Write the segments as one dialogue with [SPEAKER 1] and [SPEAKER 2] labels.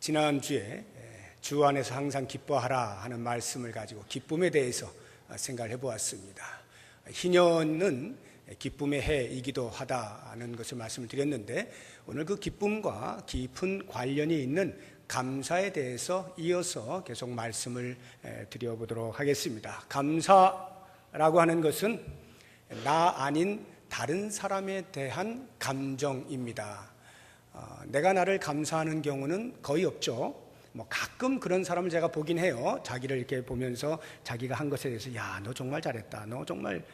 [SPEAKER 1] 지난주에 주 안에서 항상 기뻐하라 하는 말씀을 가지고 기쁨에 대해서 생각을 해보았습니다. 희년은 기쁨의 해이기도 하다는 것을 말씀을 드렸는데, 오늘 그 기쁨과 깊은 관련이 있는 감사에 대해서 이어서 계속 말씀을 드려보도록 하겠습니다. 감사라고 하는 것은 나 아닌 다른 사람에 대한 감정입니다. 내가 나를 감사하는 경우는 거의 없죠. 가끔 그런 사람을 제가 보긴 해요. 자기를 이렇게 보면서 자기가 한 것에 대해서 야, 너 정말 잘했다. 너 정말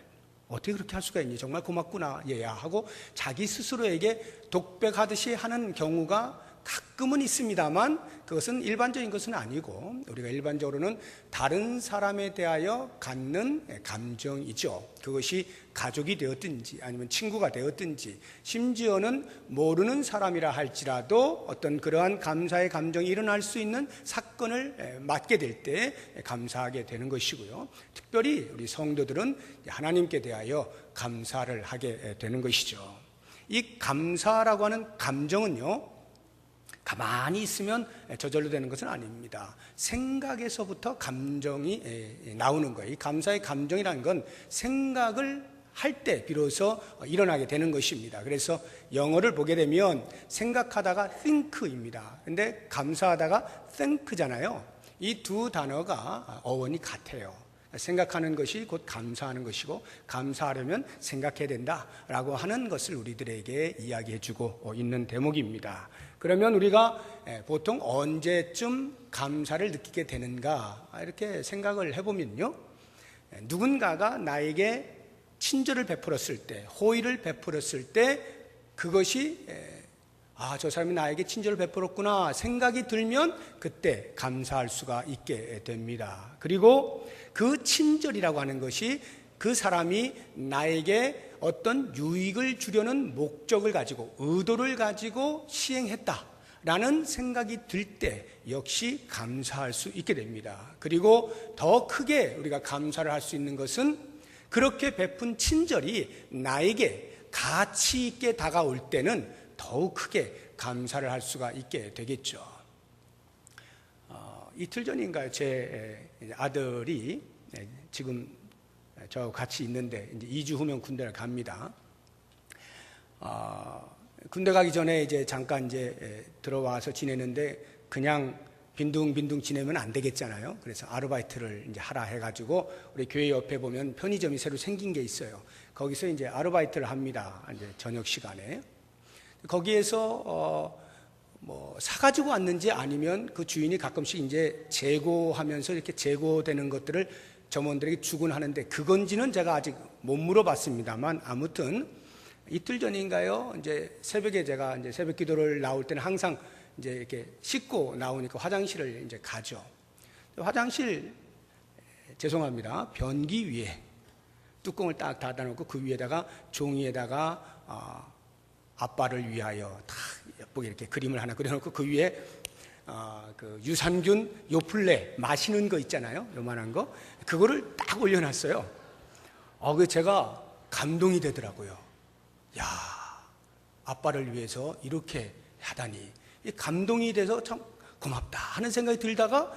[SPEAKER 1] 어떻게 그렇게 할 수가 있니? 정말 고맙구나. 얘야 하고 자기 스스로에게 독백하듯이 하는 경우가 가끔은 있습니다만, 그것은 일반적인 것은 아니고 우리가 일반적으로는 다른 사람에 대하여 갖는 감정이죠. 그것이 가족이 되었든지 아니면 친구가 되었든지, 심지어는 모르는 사람이라 할지라도 어떤 그러한 감사의 감정이 일어날 수 있는 사건을 맞게 될 때 감사하게 되는 것이고요. 특별히 우리 성도들은 하나님께 대하여 감사를 하게 되는 것이죠. 이 감사라고 하는 감정은요, 가만히 있으면 저절로 되는 것은 아닙니다. 생각에서부터 감정이 나오는 거예요. 이 감사의 감정이라는 건 생각을 할 때 비로소 일어나게 되는 것입니다. 그래서 영어를 보게 되면 생각하다가 think입니다. 근데 감사하다가 thank잖아요. 이 두 단어가 어원이 같아요. 생각하는 것이 곧 감사하는 것이고, 감사하려면 생각해야 된다라고 하는 것을 우리들에게 이야기해 주고 있는 대목입니다. 그러면 우리가 보통 언제쯤 감사를 느끼게 되는가, 이렇게 생각을 해보면요, 누군가가 나에게 친절을 베풀었을 때, 호의를 베풀었을 때, 그것이 저 사람이 나에게 친절을 베풀었구나 생각이 들면 그때 감사할 수가 있게 됩니다. 그리고 그 친절이라고 하는 것이 그 사람이 나에게 어떤 유익을 주려는 목적을 가지고, 의도를 가지고 시행했다라는 생각이 들 때 역시 감사할 수 있게 됩니다. 그리고 더 크게 우리가 감사를 할 수 있는 것은, 그렇게 베푼 친절이 나에게 가치 있게 다가올 때는 더욱 크게 감사를 할 수가 있게 되겠죠. 이틀 전인가요? 제 아들이 지금 저하고 같이 있는데 이제 2주 후면 군대를 갑니다. 군대 가기 전에 이제 잠깐 이제 들어와서 지내는데, 그냥 빈둥빈둥 지내면 안 되겠잖아요. 그래서 아르바이트를 이제 하라 해가지고, 우리 교회 옆에 보면 편의점이 새로 생긴 게 있어요. 거기서 이제 아르바이트를 합니다. 이제 저녁 시간에. 거기에서 사가지고 왔는지 아니면 그 주인이 가끔씩 이제 재고하면서 이렇게 재고되는 것들을 점원들에게 주곤 하는데, 그건지는 제가 아직 못 물어봤습니다만, 아무튼 이틀 전인가요? 이제 새벽에 제가 이제 새벽 기도를 나올 때는 항상 이제 이렇게 씻고 나오니까 화장실을 이제 가죠. 화장실, 죄송합니다, 변기 위에 뚜껑을 딱 닫아놓고 그 위에다가 종이에다가 아빠를 위하여 다 예쁘게 이렇게 그림을 하나 그려놓고, 그 위에 그 유산균 요플레 마시는 거 있잖아요, 요만한 거, 그거를 딱 올려놨어요. 그 제가 감동이 되더라고요. 야, 아빠를 위해서 이렇게 하다니, 감동이 돼서 참 고맙다 하는 생각이 들다가,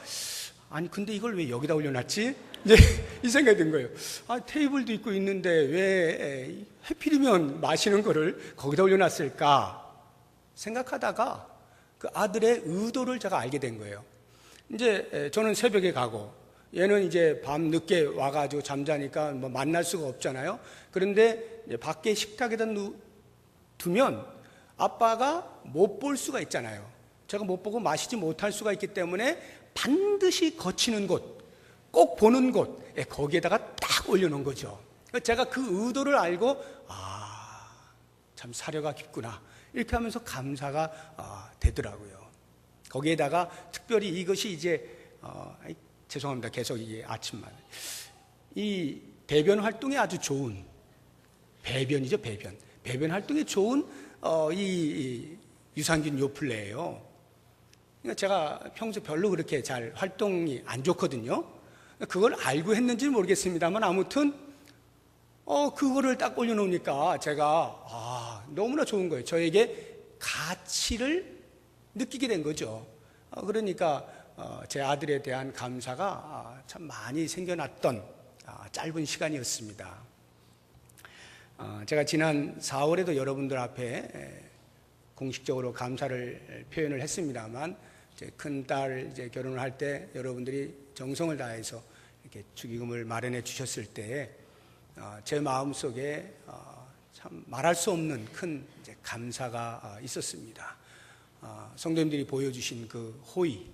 [SPEAKER 1] 아니 근데 이걸 왜 여기다 올려놨지? 이제 이 생각이 든 거예요. 테이블도 있고 있는데 왜 해필이면 마시는 거를 거기다 올려놨을까 생각하다가 그 아들의 의도를 제가 알게 된 거예요. 이제 저는 새벽에 가고, 얘는 이제 밤 늦게 와가지고 잠자니까 뭐 만날 수가 없잖아요. 그런데 이제 밖에 식탁에다 두면 아빠가 못 볼 수가 있잖아요. 제가 못 보고 마시지 못할 수가 있기 때문에 반드시 거치는 곳, 꼭 보는 곳, 거기에다가 딱 올려놓은 거죠. 제가 그 의도를 알고, 참 사려가 깊구나, 이렇게 하면서 감사가 되더라고요. 거기에다가 특별히 이것이 이제 죄송합니다, 계속 이게 아침만, 이 배변 활동에 아주 좋은, 배변이죠, 배변 활동에 좋은 이 유산균 요플레예요. 그러니까 제가 평소 별로 그렇게 잘 활동이 안 좋거든요. 그걸 알고 했는지는 모르겠습니다만, 아무튼 그거를 딱 올려놓으니까 제가 너무나 좋은 거예요. 저에게 가치를 느끼게 된 거죠. 그러니까 제 아들에 대한 감사가 참 많이 생겨났던 짧은 시간이었습니다. 제가 지난 4월에도 여러분들 앞에 공식적으로 감사를 표현을 했습니다만, 큰딸 결혼을 할 때 여러분들이 정성을 다해서 이렇게 축의금을 마련해 주셨을 때 제 마음속에 참 말할 수 없는 큰 감사가 있었습니다. 성도님들이 보여주신 그 호의,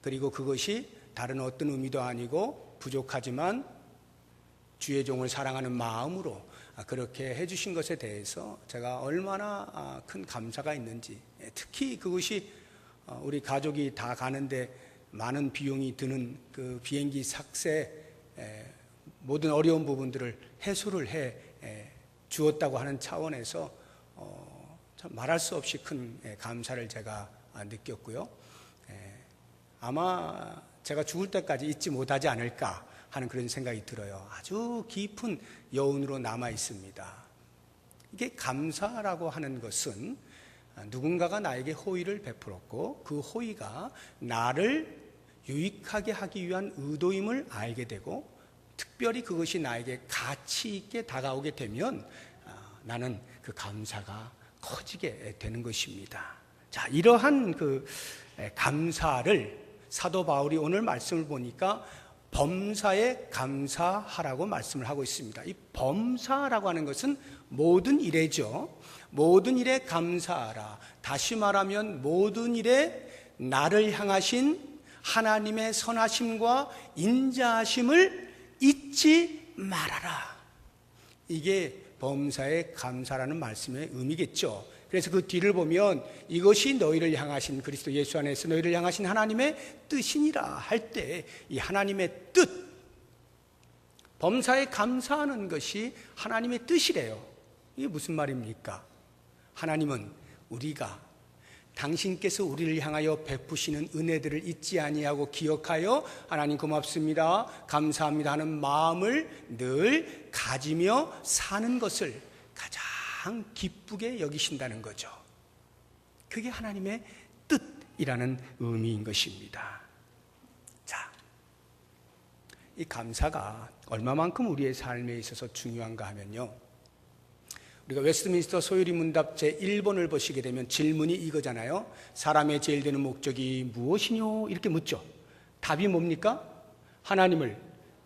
[SPEAKER 1] 그리고 그것이 다른 어떤 의미도 아니고 부족하지만 주의 종을 사랑하는 마음으로 그렇게 해주신 것에 대해서 제가 얼마나 큰 감사가 있는지, 특히 그것이 우리 가족이 다 가는데 많은 비용이 드는 그 비행기 삭세, 모든 어려운 부분들을 해소를 해 주었다고 하는 차원에서 참 말할 수 없이 큰 감사를 제가 느꼈고요. 아마 제가 죽을 때까지 잊지 못하지 않을까 하는 그런 생각이 들어요. 아주 깊은 여운으로 남아 있습니다. 이게 감사라고 하는 것은 누군가가 나에게 호의를 베풀었고 그 호의가 나를 유익하게 하기 위한 의도임을 알게 되고, 특별히 그것이 나에게 가치 있게 다가오게 되면 나는 그 감사가 커지게 되는 것입니다. 자, 이러한 그 감사를 사도 바울이 오늘 말씀을 보니까 범사에 감사하라고 말씀을 하고 있습니다. 이 범사라고 하는 것은 모든 일에죠. 모든 일에 감사하라. 다시 말하면 모든 일에 나를 향하신 하나님의 선하심과 인자하심을 잊지 말아라. 이게 범사에 감사라는 말씀의 의미겠죠. 그래서 그 뒤를 보면 이것이 너희를 향하신, 그리스도 예수 안에서 너희를 향하신 하나님의 뜻이니라 할 때, 이 하나님의 뜻, 범사에 감사하는 것이 하나님의 뜻이래요. 이게 무슨 말입니까? 하나님은 우리가 당신께서 우리를 향하여 베푸시는 은혜들을 잊지 아니하고 기억하여 하나님 고맙습니다, 감사합니다 하는 마음을 늘 가지며 사는 것을 가장 기쁘게 여기신다는 거죠. 그게 하나님의 뜻이라는 의미인 것입니다. 자, 이 감사가 얼마만큼 우리의 삶에 있어서 중요한가 하면요, 우리가 웨스트민스터 소요리 문답 제1번을 보시게 되면 질문이 이거잖아요. 사람의 제일 되는 목적이 무엇이뇨? 이렇게 묻죠. 답이 뭡니까? 하나님을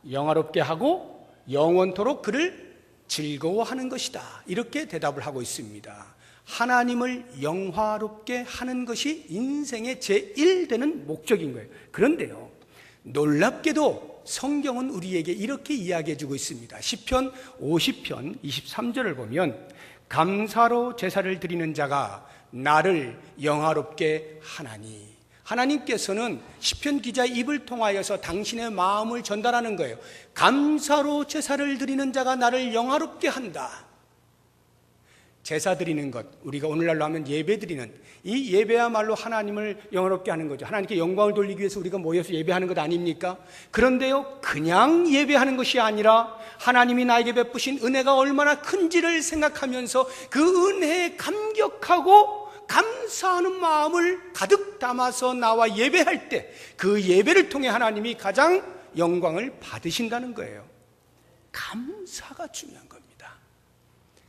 [SPEAKER 1] 영화롭게 하고 영원토록 그를 즐거워하는 것이다. 이렇게 대답을 하고 있습니다. 하나님을 영화롭게 하는 것이 인생의 제1되는 목적인 거예요. 그런데요, 놀랍게도 성경은 우리에게 이렇게 이야기해 주고 있습니다. 시편 50편 23절을 보면 감사로 제사를 드리는 자가 나를 영화롭게 하나니, 하나님께서는 시편 기자의 입을 통하여서 당신의 마음을 전달하는 거예요. 감사로 제사를 드리는 자가 나를 영화롭게 한다. 제사 드리는 것, 우리가 오늘날로 하면 예배 드리는 이 예배야말로 하나님을 영화롭게 하는 거죠. 하나님께 영광을 돌리기 위해서 우리가 모여서 예배하는 것 아닙니까? 그런데요, 그냥 예배하는 것이 아니라 하나님이 나에게 베푸신 은혜가 얼마나 큰지를 생각하면서 그 은혜에 감격하고 감사하는 마음을 가득 담아서 나와 예배할 때 그 예배를 통해 하나님이 가장 영광을 받으신다는 거예요. 감사가 중요한 겁니다.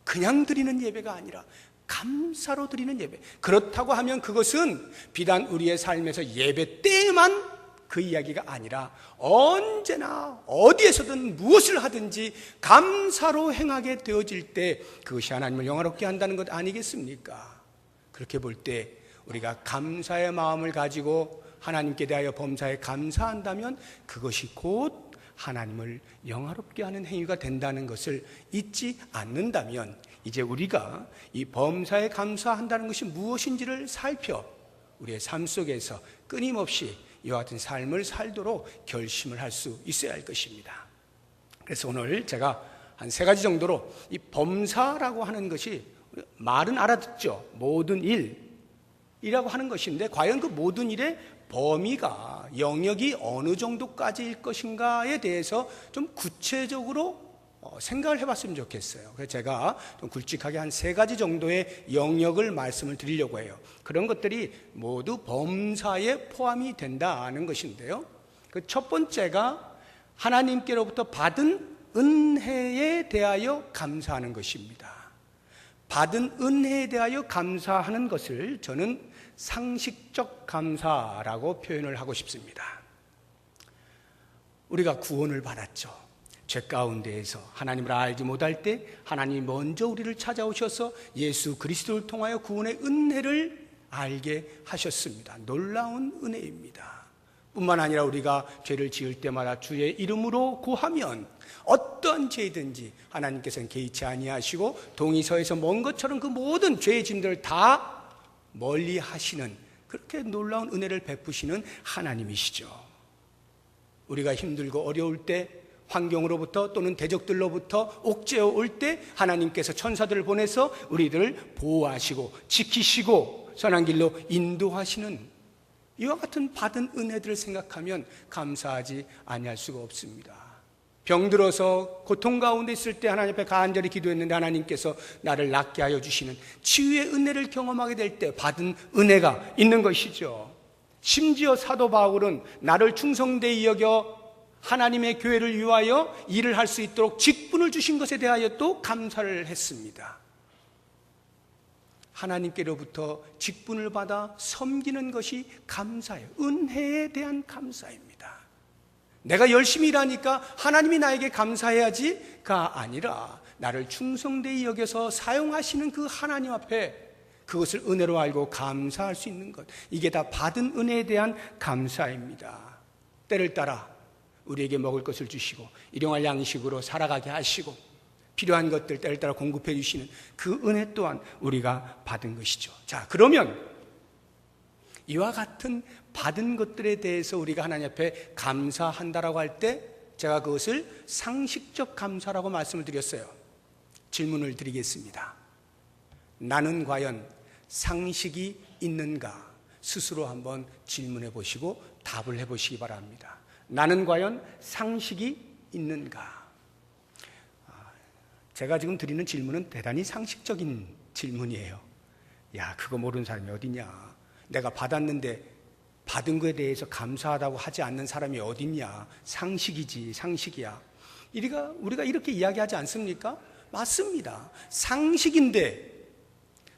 [SPEAKER 1] 그냥 드리는 예배가 아니라 감사로 드리는 예배. 그렇다고 하면 그것은 비단 우리의 삶에서 예배 때에만 그 이야기가 아니라 언제나 어디에서든 무엇을 하든지 감사로 행하게 되어질 때 그것이 하나님을 영화롭게 한다는 것 아니겠습니까? 그렇게 볼 때 우리가 감사의 마음을 가지고 하나님께 대하여 범사에 감사한다면 그것이 곧 하나님을 영화롭게 하는 행위가 된다는 것을 잊지 않는다면 이제 우리가 이 범사에 감사한다는 것이 무엇인지를 살펴 우리의 삶 속에서 끊임없이 이와 같은 삶을 살도록 결심을 할 수 있어야 할 것입니다. 그래서 오늘 제가 한 3가지 정도로 이 범사라고 하는 것이, 말은 알아듣죠. 모든 일이라고 하는 것인데 과연 그 모든 일의 범위가, 영역이 어느 정도까지일 것인가에 대해서 좀 구체적으로 생각을 해봤으면 좋겠어요. 그래서 제가 좀 굵직하게 한 3가지 정도의 영역을 말씀을 드리려고 해요. 그런 것들이 모두 범사에 포함이 된다는 것인데요. 그 첫 번째가 하나님께로부터 받은 은혜에 대하여 감사하는 것입니다. 받은 은혜에 대하여 감사하는 것을 저는 상식적 감사라고 표현을 하고 싶습니다. 우리가 구원을 받았죠. 죄 가운데에서 하나님을 알지 못할 때 하나님이 먼저 우리를 찾아오셔서 예수 그리스도를 통하여 구원의 은혜를 알게 하셨습니다. 놀라운 은혜입니다. 뿐만 아니라 우리가 죄를 지을 때마다 주의 이름으로 구하면 어떠한 죄든지 하나님께서는 개의치 아니하시고 동이서에서 먼 것처럼 그 모든 죄의 짐들을 다 멀리 하시는, 그렇게 놀라운 은혜를 베푸시는 하나님이시죠. 우리가 힘들고 어려울 때, 환경으로부터 또는 대적들로부터 옥죄어 올 때 하나님께서 천사들을 보내서 우리들을 보호하시고 지키시고 선한 길로 인도하시는 이와 같은 받은 은혜들을 생각하면 감사하지 아니할 수가 없습니다. 병들어서 고통 가운데 있을 때 하나님 앞에 간절히 기도했는데 하나님께서 나를 낫게 하여 주시는 치유의 은혜를 경험하게 될 때 받은 은혜가 있는 것이죠. 심지어 사도 바울은 나를 충성되이 여겨 하나님의 교회를 위하여 일을 할 수 있도록 직분을 주신 것에 대하여 또 감사를 했습니다. 하나님께로부터 직분을 받아 섬기는 것이 감사예요. 은혜에 대한 감사입니다. 내가 열심히 일하니까 하나님이 나에게 감사해야지가 아니라 나를 충성되이 여겨서 사용하시는 그 하나님 앞에 그것을 은혜로 알고 감사할 수 있는 것, 이게 다 받은 은혜에 대한 감사입니다. 때를 따라 우리에게 먹을 것을 주시고 일용할 양식으로 살아가게 하시고 필요한 것들 때를 따라 공급해 주시는 그 은혜 또한 우리가 받은 것이죠. 자, 그러면 이와 같은 받은 것들에 대해서 우리가 하나님 앞에 감사한다라고 할 때 제가 그것을 상식적 감사라고 말씀을 드렸어요. 질문을 드리겠습니다. 나는 과연 상식이 있는가? 스스로 한번 질문해 보시고 답을 해 보시기 바랍니다. 나는 과연 상식이 있는가? 제가 지금 드리는 질문은 대단히 상식적인 질문이에요. 야, 그거 모르는 사람이 어디냐? 내가 받았는데 받은 거에 대해서 감사하다고 하지 않는 사람이 어딨냐? 상식이지, 상식이야. 우리가 이렇게 이야기하지 않습니까? 맞습니다. 상식인데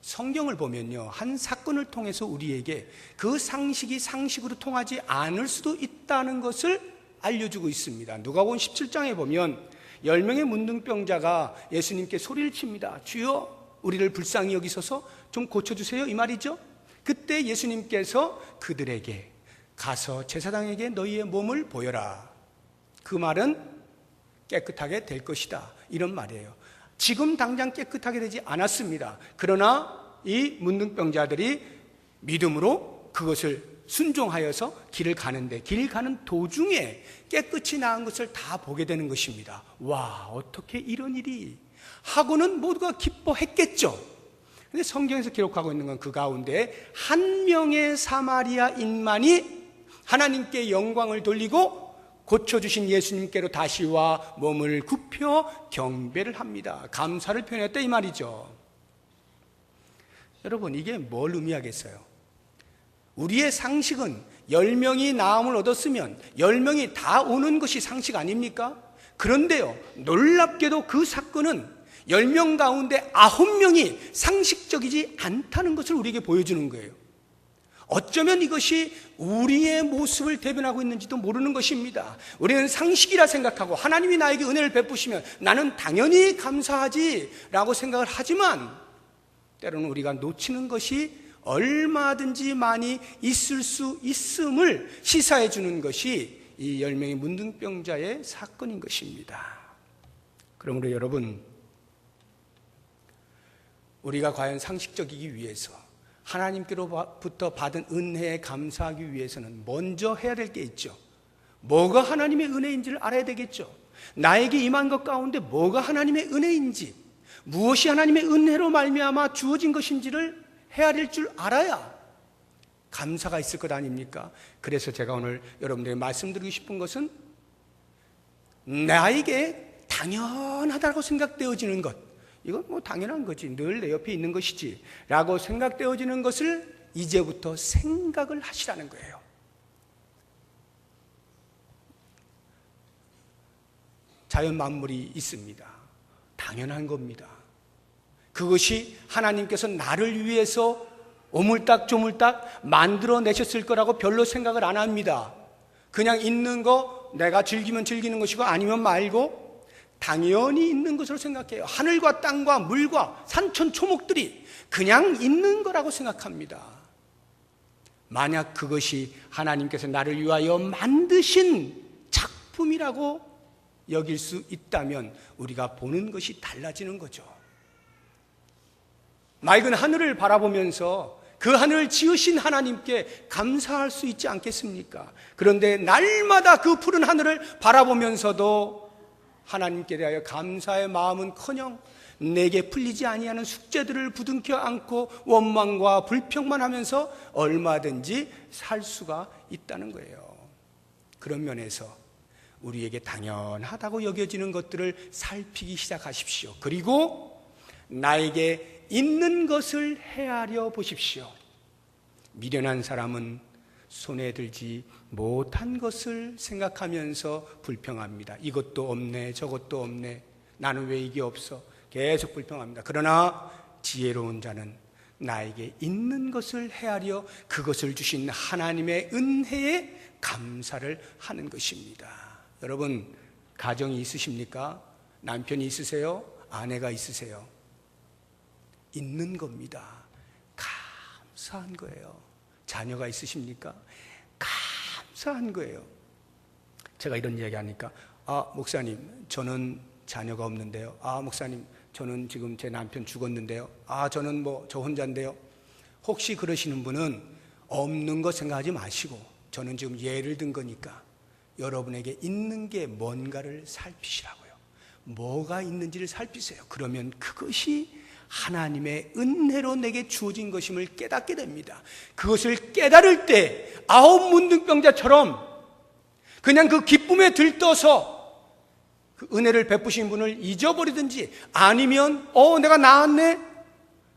[SPEAKER 1] 성경을 보면요, 한 사건을 통해서 우리에게 그 상식이 상식으로 통하지 않을 수도 있다는 것을 알려주고 있습니다. 누가복음 17장에 보면 10명의 문둥병자가 예수님께 소리를 칩니다. 주여, 우리를 불쌍히 여기소서, 좀 고쳐주세요, 이 말이죠. 그때 예수님께서 그들에게 가서 제사장에게 너희의 몸을 보여라. 그 말은 깨끗하게 될 것이다, 이런 말이에요. 지금 당장 깨끗하게 되지 않았습니다. 그러나 이 문둥병자들이 믿음으로 그것을 순종하여서 길을 가는데, 길 가는 도중에 깨끗이 나은 것을 다 보게 되는 것입니다. 와, 어떻게 이런 일이, 하고는 모두가 기뻐했겠죠. 근데 성경에서 기록하고 있는 건 그 가운데 한 명의 사마리아인만이 하나님께 영광을 돌리고 고쳐주신 예수님께로 다시 와 몸을 굽혀 경배를 합니다. 감사를 표현했다, 이 말이죠. 여러분, 이게 뭘 의미하겠어요? 우리의 상식은 10명이 나음을 얻었으면 10명이 다 오는 것이 상식 아닙니까? 그런데요, 놀랍게도 그 사건은 10명 가운데 9명이 상식적이지 않다는 것을 우리에게 보여주는 거예요. 어쩌면 이것이 우리의 모습을 대변하고 있는지도 모르는 것입니다. 우리는 상식이라 생각하고 하나님이 나에게 은혜를 베푸시면 나는 당연히 감사하지 라고 생각을 하지만, 때로는 우리가 놓치는 것이 얼마든지 많이 있을 수 있음을 시사해 주는 것이 이 10명의 문둥병자의 사건인 것입니다. 그러므로 여러분, 우리가 과연 상식적이기 위해서, 하나님께로부터 받은 은혜에 감사하기 위해서는 먼저 해야 될 게 있죠. 뭐가 하나님의 은혜인지를 알아야 되겠죠. 나에게 임한 것 가운데 뭐가 하나님의 은혜인지, 무엇이 하나님의 은혜로 말미암아 주어진 것인지를 헤아릴 줄 알아야 감사가 있을 것 아닙니까? 그래서 제가 오늘 여러분들에게 말씀드리고 싶은 것은 나에게 다 당연하다고 생각되어지는 것, 이건 뭐 당연한 거지, 늘 내 옆에 있는 것이지 라고 생각되어지는 것을 이제부터 생각을 하시라는 거예요. 자연 만물이 있습니다. 당연한 겁니다. 그것이 하나님께서 나를 위해서 오물딱조물딱 만들어내셨을 거라고 별로 생각을 안 합니다. 그냥 있는 거 내가 즐기면 즐기는 것이고 아니면 말고 당연히 있는 것으로 생각해요. 하늘과 땅과 물과 산천초목들이 그냥 있는 거라고 생각합니다. 만약 그것이 하나님께서 나를 위하여 만드신 작품이라고 여길 수 있다면 우리가 보는 것이 달라지는 거죠. 맑은 하늘을 바라보면서 그 하늘을 지으신 하나님께 감사할 수 있지 않겠습니까? 그런데 날마다 그 푸른 하늘을 바라보면서도 하나님께 대하여 감사의 마음은커녕 내게 풀리지 아니하는 숙제들을 부둥켜 안고 원망과 불평만 하면서 얼마든지 살 수가 있다는 거예요. 그런 면에서 우리에게 당연하다고 여겨지는 것들을 살피기 시작하십시오. 그리고 나에게 있는 것을 헤아려 보십시오. 미련한 사람은 손에 들지 못한 것을 생각하면서 불평합니다. 이것도 없네, 저것도 없네, 나는 왜 이게 없어? 계속 불평합니다. 그러나 지혜로운 자는 나에게 있는 것을 헤아려 그것을 주신 하나님의 은혜에 감사를 하는 것입니다. 여러분, 가정이 있으십니까? 남편이 있으세요? 아내가 있으세요? 있는 겁니다. 감사한 거예요. 자녀가 있으십니까? 감사한 거예요. 제가 이런 이야기 하니까, 목사님, 저는 자녀가 없는데요. 목사님, 저는 지금 제 남편 죽었는데요. 저는 저 혼자인데요. 혹시 그러시는 분은 없는 거 생각하지 마시고, 저는 지금 예를 든 거니까 여러분에게 있는 게 뭔가를 살피시라고요. 뭐가 있는지를 살피세요. 그러면 그것이 하나님의 은혜로 내게 주어진 것임을 깨닫게 됩니다. 그것을 깨달을 때 아홉 문둥병자처럼 그냥 그 기쁨에 들떠서 그 은혜를 베푸신 분을 잊어버리든지, 아니면 내가 나았네,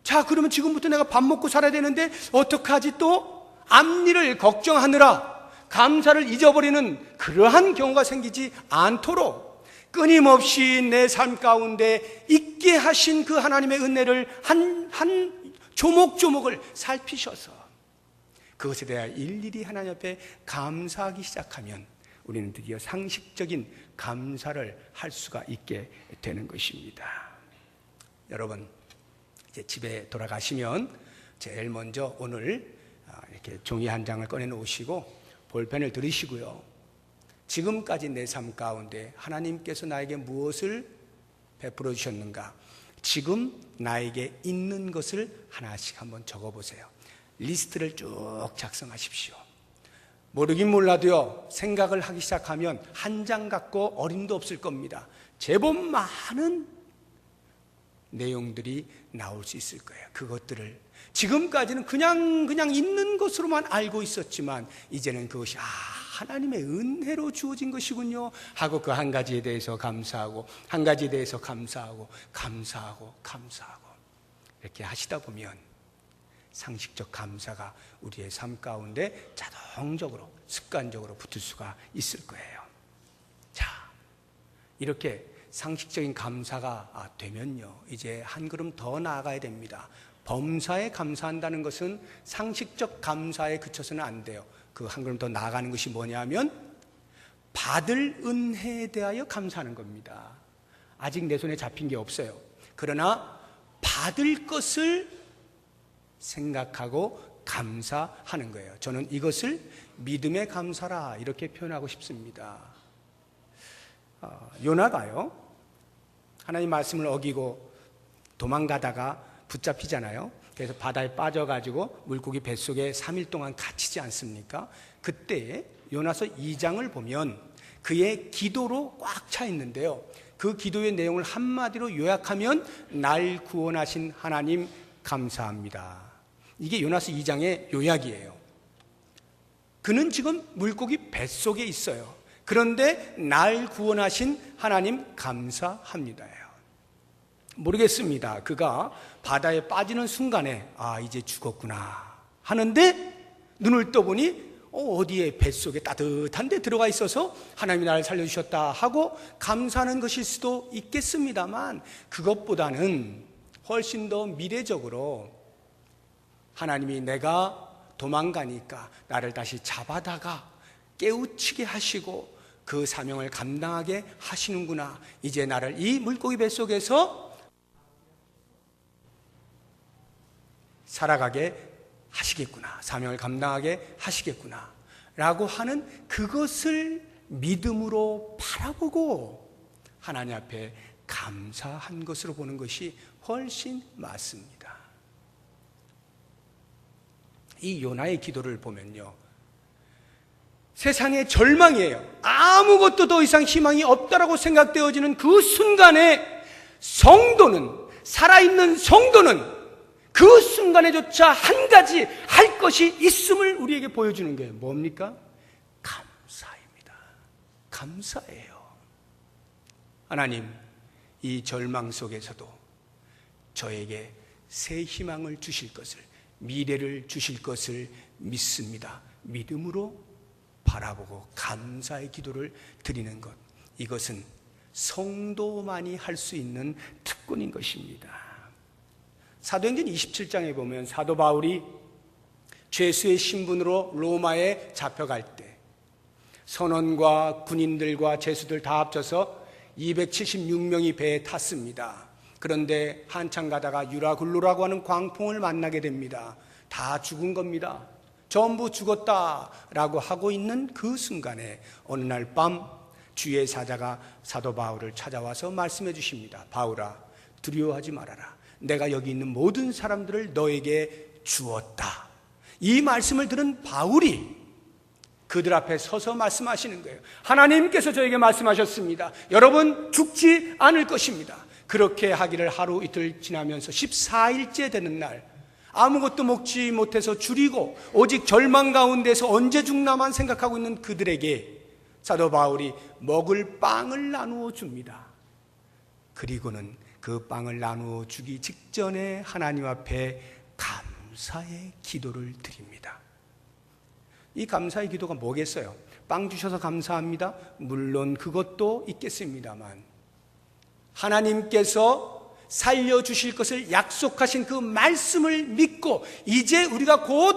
[SPEAKER 1] 자 그러면 지금부터 내가 밥 먹고 살아야 되는데 어떡하지, 또 앞일을 걱정하느라 감사를 잊어버리는 그러한 경우가 생기지 않도록 끊임없이 내 삶 가운데 있게 하신 그 하나님의 은혜를 한 조목조목을 살피셔서 그것에 대하여 일일이 하나님 앞에 감사하기 시작하면 우리는 드디어 상식적인 감사를 할 수가 있게 되는 것입니다. 여러분, 이제 집에 돌아가시면 제일 먼저 오늘 이렇게 종이 한 장을 꺼내 놓으시고 볼펜을 들으시고요, 지금까지 내 삶 가운데 하나님께서 나에게 무엇을 베풀어 주셨는가, 지금 나에게 있는 것을 하나씩 한번 적어보세요. 리스트를 쭉 작성하십시오. 모르긴 몰라도요, 생각을 하기 시작하면 한 장 갖고 어림도 없을 겁니다. 제법 많은 내용들이 나올 수 있을 거예요. 그것들을 지금까지는 그냥 있는 것으로만 알고 있었지만 이제는 그것이 하나님의 은혜로 주어진 것이군요 하고 그 한 가지에 대해서 감사하고 한 가지에 대해서 감사하고 이렇게 하시다 보면 상식적 감사가 우리의 삶 가운데 자동적으로 습관적으로 붙을 수가 있을 거예요. 자, 이렇게 상식적인 감사가 되면요, 이제 한 걸음 더 나아가야 됩니다. 범사에 감사한다는 것은 상식적 감사에 그쳐서는 안 돼요. 그 한 걸음 더 나아가는 것이 뭐냐면 받을 은혜에 대하여 감사하는 겁니다. 아직 내 손에 잡힌 게 없어요. 그러나 받을 것을 생각하고 감사하는 거예요. 저는 이것을 믿음의 감사라 이렇게 표현하고 싶습니다. 요나가요, 하나님 말씀을 어기고 도망가다가 붙잡히잖아요. 그래서 바다에 빠져가지고 물고기 뱃속에 3일 동안 갇히지 않습니까? 그때 요나서 2장을 보면 그의 기도로 꽉 차 있는데요, 그 기도의 내용을 한마디로 요약하면 날 구원하신 하나님 감사합니다. 이게 요나서 2장의 요약이에요. 그는 지금 물고기 뱃속에 있어요. 그런데 날 구원하신 하나님 감사합니다예요. 모르겠습니다. 그가 바다에 빠지는 순간에 이제 죽었구나 하는데 눈을 떠보니 어디에 뱃속에 따뜻한 데 들어가 있어서 하나님이 나를 살려주셨다 하고 감사하는 것일 수도 있겠습니다만, 그것보다는 훨씬 더 미래적으로 하나님이 내가 도망가니까 나를 다시 잡아다가 깨우치게 하시고 그 사명을 감당하게 하시는구나, 이제 나를 이 물고기 뱃속에서 살아가게 하시겠구나, 사명을 감당하게 하시겠구나 라고 하는 그것을 믿음으로 바라보고 하나님 앞에 감사한 것으로 보는 것이 훨씬 맞습니다. 이 요나의 기도를 보면요, 세상의 절망이에요. 아무것도 더 이상 희망이 없다라고 생각되어지는 그 순간에 성도는, 살아있는 성도는 그 순간에조차 한 가지 할 것이 있음을 우리에게 보여주는 거예요. 뭡니까? 감사입니다. 감사예요. 하나님, 이 절망 속에서도 저에게 새 희망을 주실 것을, 미래를 주실 것을 믿습니다. 믿음으로 바라보고 감사의 기도를 드리는 것, 이것은 성도만이 할 수 있는 특권인 것입니다. 사도행전 27장에 보면 사도 바울이 죄수의 신분으로 로마에 잡혀갈 때 선원과 군인들과 죄수들 다 합쳐서 276명이 배에 탔습니다. 그런데 한참 가다가 유라굴로라고 하는 광풍을 만나게 됩니다. 다 죽은 겁니다. 전부 죽었다라고 하고 있는 그 순간에 어느 날 밤 주의 사자가 사도 바울을 찾아와서 말씀해 주십니다. 바울아, 두려워하지 말아라. 내가 여기 있는 모든 사람들을 너에게 주었다. 이 말씀을 들은 바울이 그들 앞에 서서 말씀하시는 거예요. 하나님께서 저에게 말씀하셨습니다. 여러분 죽지 않을 것입니다. 그렇게 하기를 하루 이틀 지나면서 14일째 되는 날, 아무것도 먹지 못해서 줄이고 오직 절망 가운데서 언제 죽나만 생각하고 있는 그들에게 사도 바울이 먹을 빵을 나누어 줍니다. 그리고는 그 빵을 나누어 주기 직전에 하나님 앞에 감사의 기도를 드립니다. 이 감사의 기도가 뭐겠어요? 빵 주셔서 감사합니다. 물론 그것도 있겠습니다만, 하나님께서 살려주실 것을 약속하신 그 말씀을 믿고 이제 우리가 곧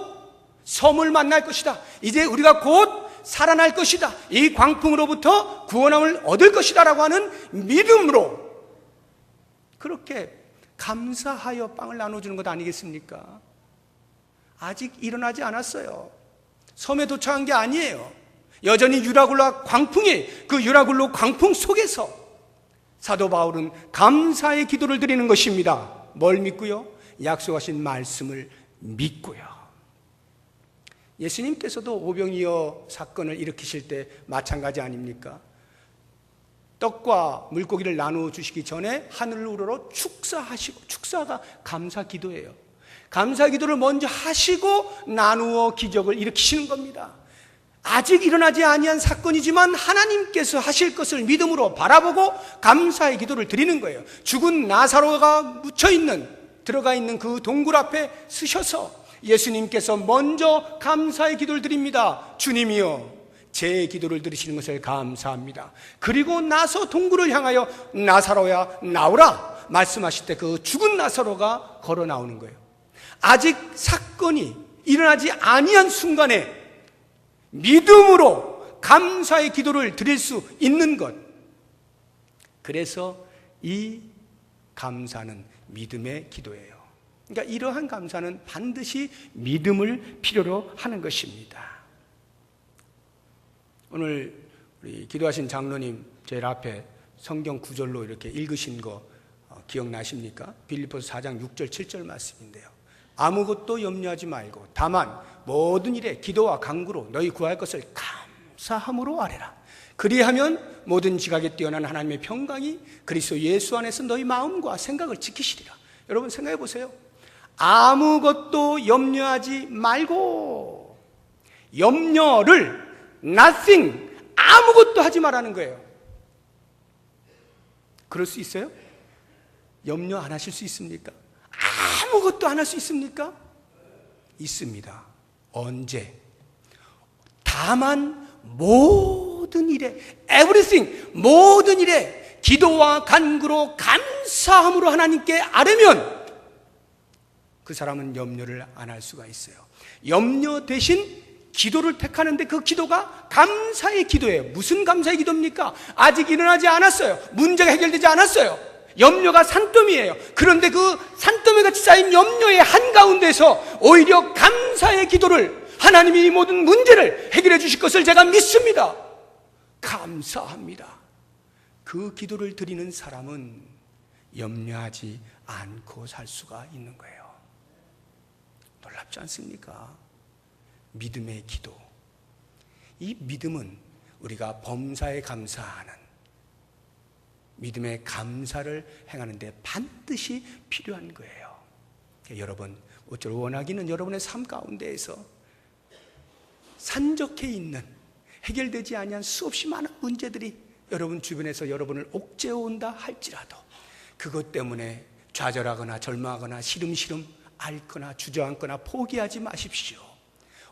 [SPEAKER 1] 섬을 만날 것이다, 이제 우리가 곧 살아날 것이다, 이 광풍으로부터 구원함을 얻을 것이다 라고 하는 믿음으로 그렇게 감사하여 빵을 나눠주는 것 아니겠습니까? 아직 일어나지 않았어요. 섬에 도착한 게 아니에요. 여전히 유라굴로 광풍이, 그 유라굴로 광풍 속에서 사도 바울은 감사의 기도를 드리는 것입니다. 뭘 믿고요? 약속하신 말씀을 믿고요. 예수님께서도 오병이어 사건을 일으키실 때 마찬가지 아닙니까? 떡과 물고기를 나누어 주시기 전에 하늘을 우러러 축사하시고, 축사가 감사 기도예요. 감사 기도를 먼저 하시고 나누어 기적을 일으키시는 겁니다. 아직 일어나지 아니한 사건이지만 하나님께서 하실 것을 믿음으로 바라보고 감사의 기도를 드리는 거예요. 죽은 나사로가 들어가 있는 그 동굴 앞에 서셔서 예수님께서 먼저 감사의 기도를 드립니다. 주님이여, 제 기도를 들으시는 것을 감사합니다. 그리고 나서 동굴을 향하여 나사로야 나오라 말씀하실 때 그 죽은 나사로가 걸어 나오는 거예요. 아직 사건이 일어나지 아니한 순간에 믿음으로 감사의 기도를 드릴 수 있는 것, 그래서 이 감사는 믿음의 기도예요. 그러니까 이러한 감사는 반드시 믿음을 필요로 하는 것입니다. 오늘 우리 기도하신 장로님 제일 앞에 성경 구절로 이렇게 읽으신 거 기억나십니까? 빌립보서 4장 6절 7절 말씀인데요. 아무것도 염려하지 말고 다만 모든 일에 기도와 간구로 너희 구할 것을 감사함으로 아뢰라. 그리하면 모든 지각에 뛰어난 하나님의 평강이 그리스도 예수 안에서 너희 마음과 생각을 지키시리라. 여러분 생각해 보세요. 아무것도 염려하지 말고, 염려를 nothing, 아무것도 하지 말라는 거예요. 그럴 수 있어요? 염려 안 하실 수 있습니까? 아무것도 안 할 수 있습니까? 있습니다. 언제? 다만 모든 일에, everything, 모든 일에 기도와 간구로 감사함으로 하나님께 아뢰면 그 사람은 염려를 안 할 수가 있어요. 염려 대신 기도를 택하는데 그 기도가 감사의 기도예요. 무슨 감사의 기도입니까? 아직 일어나지 않았어요. 문제가 해결되지 않았어요. 염려가 산더미예요. 그런데 그 산더미같이 쌓인 염려의 한가운데서 오히려 감사의 기도를, 하나님이 이 모든 문제를 해결해 주실 것을 제가 믿습니다. 감사합니다. 그 기도를 드리는 사람은 염려하지 않고 살 수가 있는 거예요. 놀랍지 않습니까? 믿음의 기도. 이 믿음은 우리가 범사에 감사하는, 믿음의 감사를 행하는데 반드시 필요한 거예요. 여러분, 어쩔 원하기는 여러분의 삶 가운데에서 산적해 있는, 해결되지 아니한 수없이 많은 문제들이 여러분 주변에서 여러분을 옥죄어 온다 할지라도 그것 때문에 좌절하거나 절망하거나 시름시름 앓거나 주저앉거나 포기하지 마십시오.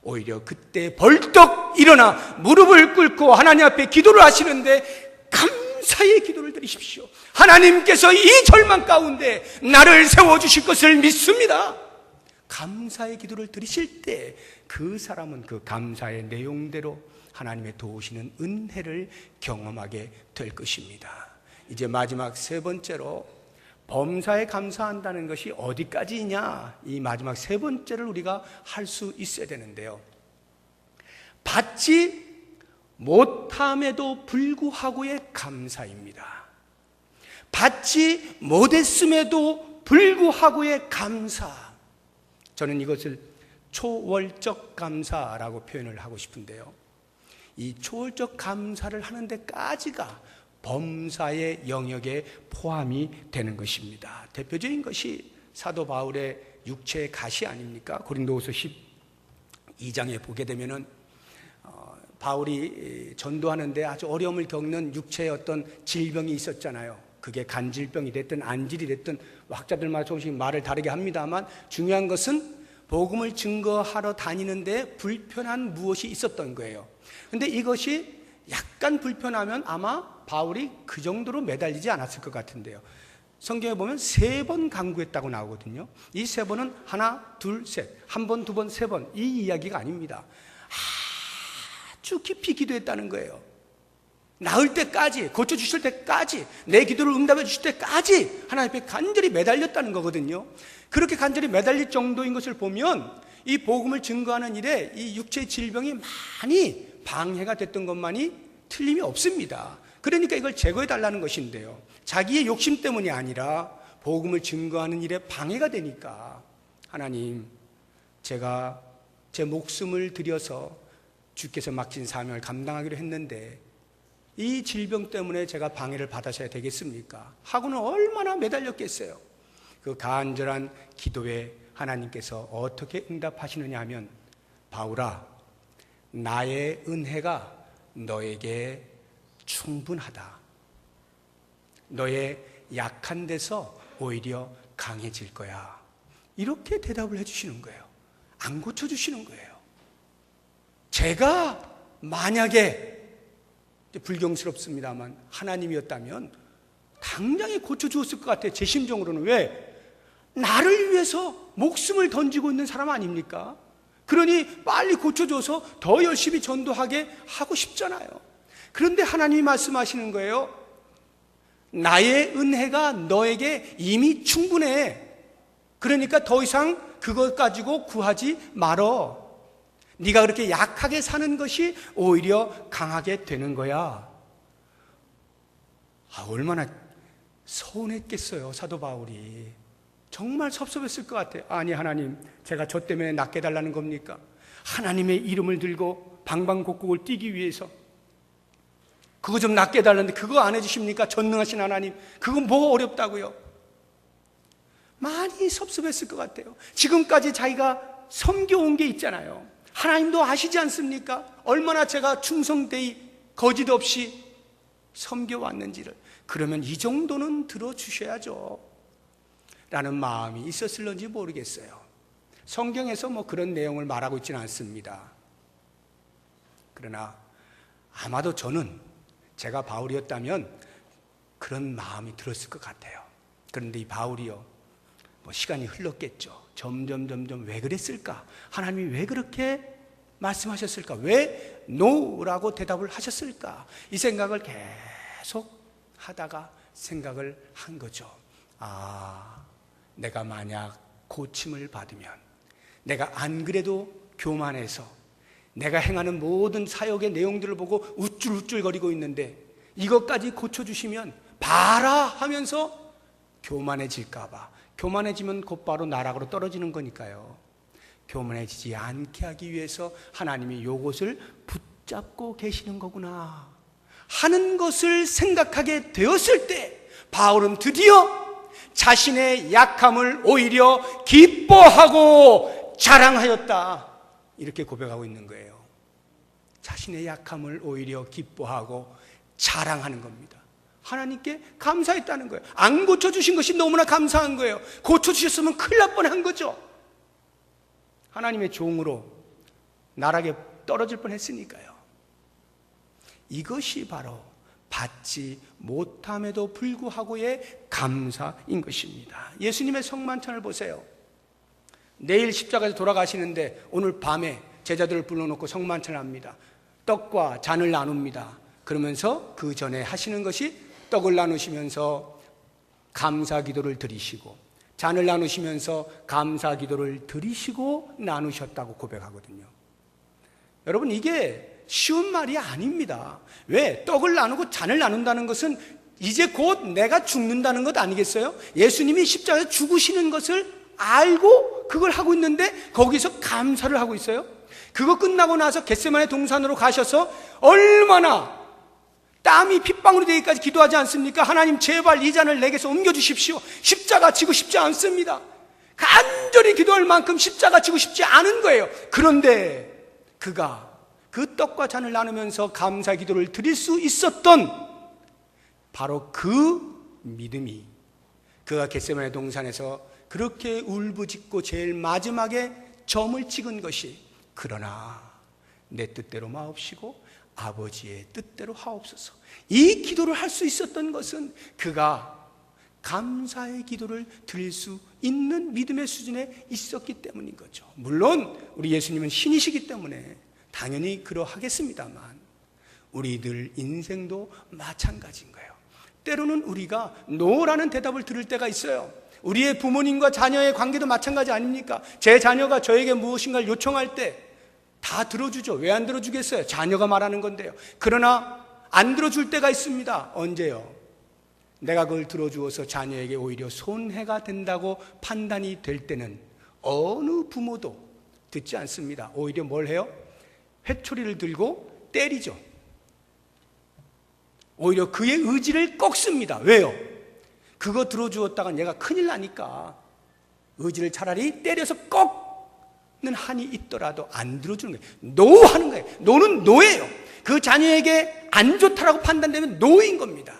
[SPEAKER 1] 오히려 그때 벌떡 일어나 무릎을 꿇고 하나님 앞에 기도를 하시는데 감사의 기도를 드리십시오. 하나님께서 이 절망 가운데 나를 세워주실 것을 믿습니다. 감사의 기도를 드리실 때 그 사람은 그 감사의 내용대로 하나님의 도우시는 은혜를 경험하게 될 것입니다. 이제 마지막 세 번째로, 범사에 감사한다는 것이 어디까지냐, 이 마지막 세 번째를 우리가 할 수 있어야 되는데요. 받지 못함에도 불구하고의 감사입니다. 받지 못했음에도 불구하고의 감사. 저는 이것을 초월적 감사라고 표현을 하고 싶은데요. 이 초월적 감사를 하는 데까지가 범사의 영역에 포함이 되는 것입니다. 대표적인 것이 사도 바울의 육체의 가시 아닙니까? 고린도후서 12장에 보게 되면은 바울이 전도하는데 아주 어려움을 겪는 육체의 어떤 질병이 있었잖아요. 그게 간질병이 됐든 안질이 됐든 학자들마다 조금씩 말을 다르게 합니다만 중요한 것은 복음을 증거하러 다니는데 불편한 무엇이 있었던 거예요. 근데 이것이 약간 불편하면 아마 바울이 그 정도로 매달리지 않았을 것 같은데요. 성경에 보면 3번 간구했다고 나오거든요. 이 3번은 하나, 둘, 셋, 한 번, 두 번, 세 번, 이 이야기가 아닙니다. 아주 깊이 기도했다는 거예요. 나을 때까지, 고쳐주실 때까지, 내 기도를 응답해 주실 때까지 하나님 앞에 간절히 매달렸다는 거거든요. 그렇게 간절히 매달릴 정도인 것을 보면 이 복음을 증거하는 일에 이 육체의 질병이 많이 방해가 됐던 것만이 틀림이 없습니다. 그러니까 이걸 제거해 달라는 것인데요. 자기의 욕심 때문이 아니라 복음을 증거하는 일에 방해가 되니까 하나님, 제가 제 목숨을 들여서 주께서 맡긴 사명을 감당하기로 했는데 이 질병 때문에 제가 방해를 받아서야 되겠습니까? 하고는 얼마나 매달렸겠어요. 그 간절한 기도에 하나님께서 어떻게 응답하시느냐 하면, 바울아, 나의 은혜가 너에게 충분하다. 너의 약한 데서 오히려 강해질 거야. 이렇게 대답을 해주시는 거예요. 안 고쳐주시는 거예요. 제가 만약에, 불경스럽습니다만 하나님이었다면 당장에 고쳐주었을 것 같아요. 제 심정으로는. 왜? 나를 위해서 목숨을 던지고 있는 사람 아닙니까? 그러니 빨리 고쳐줘서 더 열심히 전도하게 하고 싶잖아요. 그런데 하나님이 말씀하시는 거예요. 나의 은혜가 너에게 이미 충분해. 그러니까 더 이상 그것 가지고 구하지 말어. 네가 그렇게 약하게 사는 것이 오히려 강하게 되는 거야. 얼마나 서운했겠어요, 사도 바울이. 정말 섭섭했을 것 같아요. 아니 하나님, 제가 저 때문에 낫게 해달라는 겁니까? 하나님의 이름을 들고 방방곡곡을 뛰기 위해서 그거 좀 낫게 해달라는데 그거 안 해주십니까? 전능하신 하나님, 그거 뭐 어렵다고요? 많이 섭섭했을 것 같아요. 지금까지 자기가 섬겨온 게 있잖아요. 하나님도 아시지 않습니까? 얼마나 제가 충성되이 거짓 없이 섬겨왔는지를, 그러면 이 정도는 들어주셔야죠 라는 마음이 있었을런지 모르겠어요. 성경에서 뭐 그런 내용을 말하고 있지는 않습니다. 그러나 아마도 저는 제가 바울이었다면 그런 마음이 들었을 것 같아요. 그런데 이 바울이요, 뭐 시간이 흘렀겠죠. 점점 왜 그랬을까? 하나님이 왜 그렇게 말씀하셨을까? 왜 노라고 대답을 하셨을까? 이 생각을 계속 하다가 생각을 한 거죠. 내가 만약 고침을 받으면, 내가 안 그래도 교만해서 내가 행하는 모든 사역의 내용들을 보고 우쭐우쭐거리고 있는데 이것까지 고쳐주시면 봐라 하면서 교만해질까봐, 교만해지면 곧바로 나락으로 떨어지는 거니까요. 교만해지지 않게 하기 위해서 하나님이 이것을 붙잡고 계시는 거구나 하는 것을 생각하게 되었을 때, 바울은 드디어 자신의 약함을 오히려 기뻐하고 자랑하였다, 이렇게 고백하고 있는 거예요. 자신의 약함을 오히려 기뻐하고 자랑하는 겁니다. 하나님께 감사했다는 거예요. 안 고쳐주신 것이 너무나 감사한 거예요. 고쳐주셨으면 큰일 날 뻔한 거죠. 하나님의 종으로 나락에 떨어질 뻔했으니까요. 이것이 바로 받지 못함에도 불구하고의 감사인 것입니다. 예수님의 성만찬을 보세요. 내일 십자가에서 돌아가시는데 오늘 밤에 제자들을 불러놓고 성만찬을 합니다. 떡과 잔을 나눕니다. 그러면서 그 전에 하시는 것이 떡을 나누시면서 감사 기도를 드리시고, 잔을 나누시면서 감사 기도를 드리시고 나누셨다고 고백하거든요. 여러분, 이게 쉬운 말이 아닙니다. 왜? 떡을 나누고 잔을 나눈다는 것은 이제 곧 내가 죽는다는 것 아니겠어요? 예수님이 십자가에서 죽으시는 것을 알고 그걸 하고 있는데 거기서 감사를 하고 있어요. 그거 끝나고 나서 겟세마네 동산으로 가셔서 얼마나 땀이 핏방울이 되기까지 기도하지 않습니까? 하나님 제발 이 잔을 내게서 옮겨주십시오. 십자가 지고 싶지 않습니다. 간절히 기도할 만큼 십자가 지고 싶지 않은 거예요. 그런데 그가 그 떡과 잔을 나누면서 감사 기도를 드릴 수 있었던 바로 그 믿음이, 그가 겟세마네 동산에서 그렇게 울부짖고 제일 마지막에 점을 찍은 것이, 그러나 내 뜻대로 마옵시고 아버지의 뜻대로 하옵소서, 이 기도를 할 수 있었던 것은 그가 감사의 기도를 드릴 수 있는 믿음의 수준에 있었기 때문인 거죠. 물론 우리 예수님은 신이시기 때문에 당연히 그러하겠습니다만 우리들 인생도 마찬가지인 거예요. 때로는 우리가 노라는 대답을 들을 때가 있어요. 우리의 부모님과 자녀의 관계도 마찬가지 아닙니까? 제 자녀가 저에게 무엇인가를 요청할 때 다 들어주죠. 왜 안 들어주겠어요? 자녀가 말하는 건데요. 그러나 안 들어줄 때가 있습니다. 언제요? 내가 그걸 들어주어서 자녀에게 오히려 손해가 된다고 판단이 될 때는 어느 부모도 듣지 않습니다. 오히려 뭘 해요? 회초리를 들고 때리죠. 오히려 그의 의지를 꺾습니다. 왜요? 그거 들어주었다가 얘가 큰일 나니까 의지를 차라리 때려서 꺾는 한이 있더라도 안 들어주는 거예요. 노 하는 거예요. 노는 노예요. 그 자녀에게 안 좋다라고 판단되면 노인 겁니다.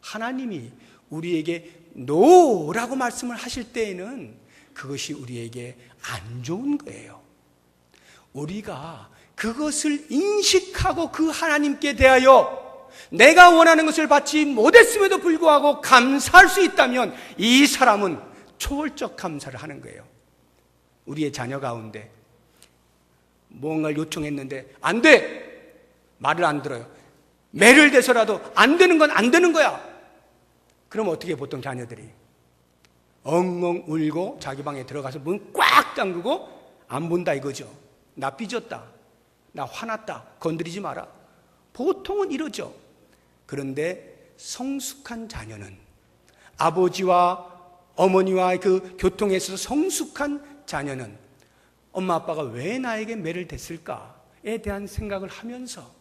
[SPEAKER 1] 하나님이 우리에게 노라고 말씀을 하실 때에는 그것이 우리에게 안 좋은 거예요. 우리가 그것을 인식하고 그 하나님께 대하여 내가 원하는 것을 받지 못했음에도 불구하고 감사할 수 있다면 이 사람은 초월적 감사를 하는 거예요. 우리의 자녀 가운데 무언가를 요청했는데 안 돼! 말을 안 들어요. 매를 대서라도 안 되는 건 안 되는 거야. 그럼 어떻게 보통 자녀들이 엉엉 울고 자기 방에 들어가서 문 꽉 잠그고 안 본다 이거죠. 나 삐졌다, 나 화났다, 건드리지 마라. 보통은 이러죠. 그런데 성숙한 자녀는, 아버지와 어머니와 그 교통에 있어서 성숙한 자녀는 엄마 아빠가 왜 나에게 매를 댔을까에 대한 생각을 하면서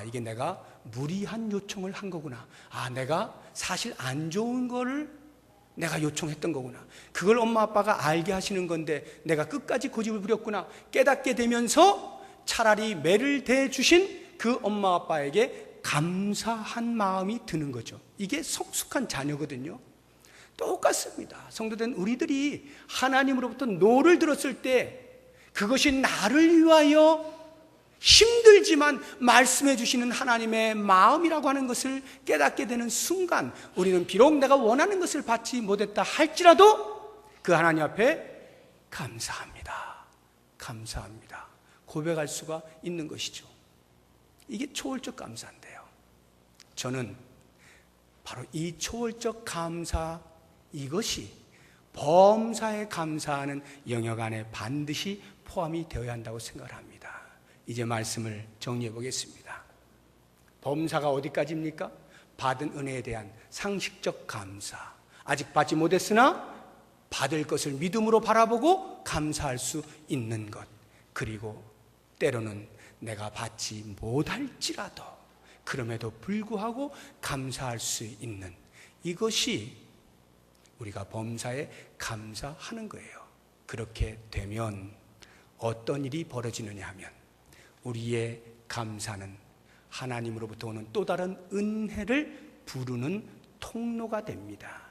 [SPEAKER 1] 이게 내가 무리한 요청을 한 거구나. 내가 사실 안 좋은 거를 내가 요청했던 거구나. 그걸 엄마 아빠가 알게 하시는 건데 내가 끝까지 고집을 부렸구나. 깨닫게 되면서 차라리 매를 대주신 그 엄마 아빠에게 감사한 마음이 드는 거죠. 이게 성숙한 자녀거든요. 똑같습니다. 성도된 우리들이 하나님으로부터 노를 들었을 때 그것이 나를 위하여 힘들지만 말씀해 주시는 하나님의 마음이라고 하는 것을 깨닫게 되는 순간, 우리는 비록 내가 원하는 것을 받지 못했다 할지라도 그 하나님 앞에 감사합니다, 감사합니다 고백할 수가 있는 것이죠. 이게 초월적 감사인데요, 저는 바로 이 초월적 감사, 이것이 범사에 감사하는 영역 안에 반드시 포함이 되어야 한다고 생각을 합니다. 이제 말씀을 정리해 보겠습니다. 범사가 어디까지입니까? 받은 은혜에 대한 상식적 감사, 아직 받지 못했으나 받을 것을 믿음으로 바라보고 감사할 수 있는 것, 그리고 때로는 내가 받지 못할지라도 그럼에도 불구하고 감사할 수 있는, 이것이 우리가 범사에 감사하는 거예요. 그렇게 되면 어떤 일이 벌어지느냐 하면, 우리의 감사는 하나님으로부터 오는 또 다른 은혜를 부르는 통로가 됩니다.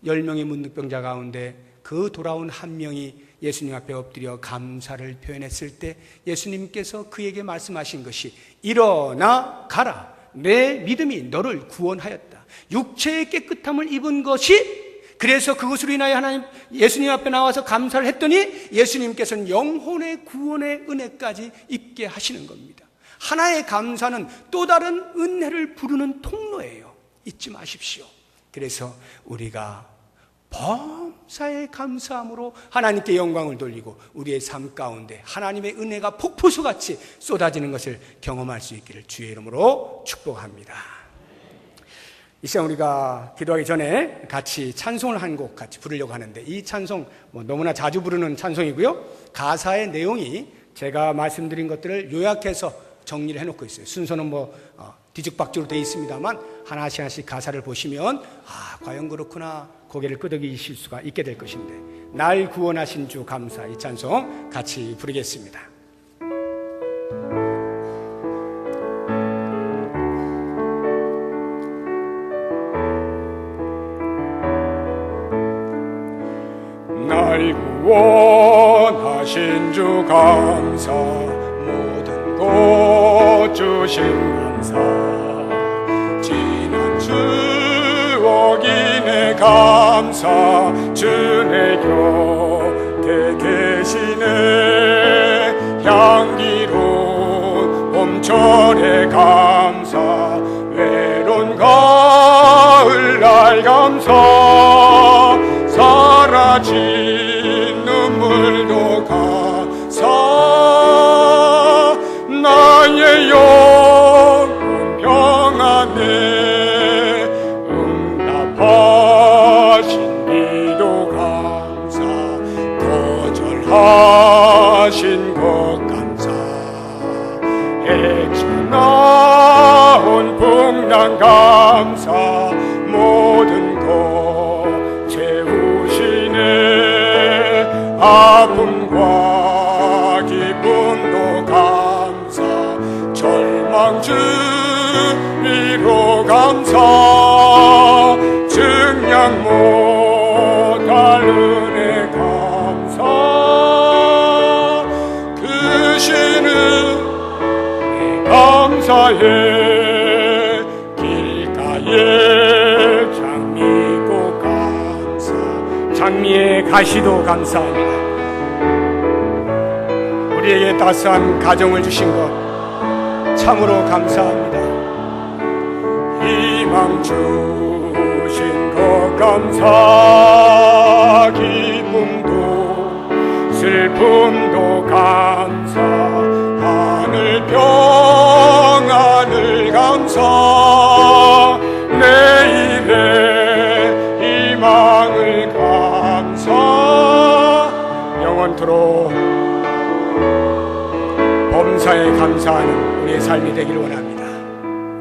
[SPEAKER 1] 10명의 문득병자 가운데 그 돌아온 한 명이 예수님 앞에 엎드려 감사를 표현했을 때 예수님께서 그에게 말씀하신 것이, 일어나 가라, 내 믿음이 너를 구원하였다. 육체의 깨끗함을 입은 것이, 그래서 그것으로 인하여 하나님 예수님 앞에 나와서 감사를 했더니 예수님께서는 영혼의 구원의 은혜까지 입게 하시는 겁니다. 하나의 감사는 또 다른 은혜를 부르는 통로예요. 잊지 마십시오. 그래서 우리가 범사의 감사함으로 하나님께 영광을 돌리고 우리의 삶 가운데 하나님의 은혜가 폭포수같이 쏟아지는 것을 경험할 수 있기를 주의 이름으로 축복합니다. 이 시간 우리가 기도하기 전에 같이 찬송을 한 곡 같이 부르려고 하는데, 이 찬송 너무나 자주 부르는 찬송이고요, 가사의 내용이 제가 말씀드린 것들을 요약해서 정리를 해놓고 있어요. 순서는 뒤죽박죽으로 되어 있습니다만 하나씩 하나씩 가사를 보시면 과연 그렇구나 고개를 끄덕이실 수가 있게 될 것인데, 날 구원하신 주 감사, 이 찬송 같이 부르겠습니다. 날 구원하신 주 감사, 모든 것 주신 감사, 지난 추억이네 감사, 주내 곁에 계시네 향기로운 봄철의 감사, 외로운 가을날 감사, 사라진 눈물도 감사, 나의 영혼 평안에 응답하신 기도 감사, 거절하신 것 감사, 해쳐 나온 풍랑 감사, 모든 것 채우시네 아픔과 기쁨도 감사, 절망 주위로 감사, 증량 못할 은혜 감사, 크시는 감사에 길가에 장미꽃 감사, 장미의 가시도 감사합니다. 우리에게 따스한 가정을 주신 것 참으로 감사합니다. 희망 주신 것 감사, 기쁨도 슬픔도 감사, 하늘 평안을 감사, 내일의 희망을 감사, 영원토록 범사에 감사하는 우리의 삶이 되기를 원합니다.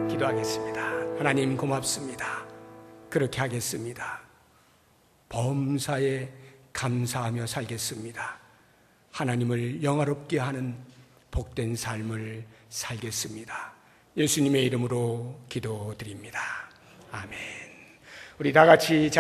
[SPEAKER 1] 기도하겠습니다. 하나님 고맙습니다. 그렇게 하겠습니다. 범사에 감사하며 살겠습니다. 하나님을 영화롭게 하는 복된 삶을 살겠습니다. 예수님의 이름으로 기도드립니다. 아멘. 우리 다 같이